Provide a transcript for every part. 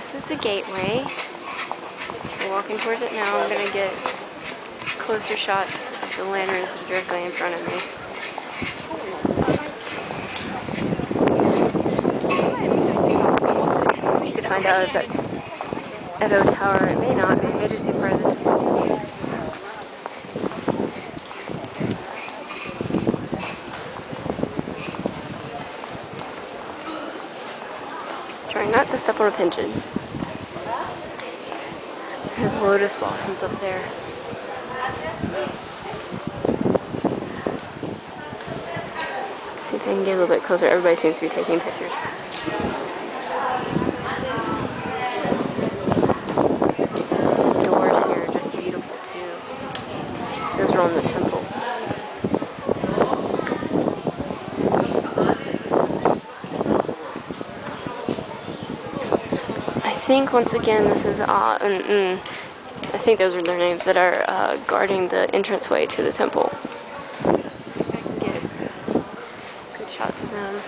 this is the gateway. We're walking towards it now. I'm going to get closer shots of the lanterns directly in front of me. To find out if that's Edo Tower. It may not. It may just be part of the temple. Trying not to step on a pigeon. There's lotus blossoms up there. See if I can get a little bit closer. Everybody seems to be taking pictures. The doors here are just beautiful too. Those are on the temple. I think once again this is I think those are their names that are guarding the entranceway to the temple. I can get good shots of them.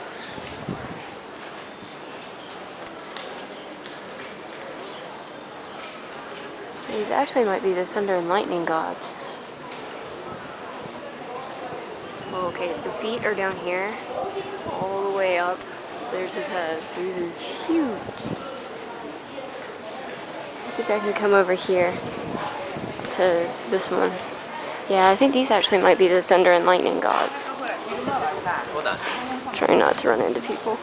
These actually might be the thunder and lightning gods. Okay, the feet are down here, all the way up. There's his head, so these are huge. Let's see if I can come over here to this one. Yeah, I think these actually might be the thunder and lightning gods. Trying not to run into people.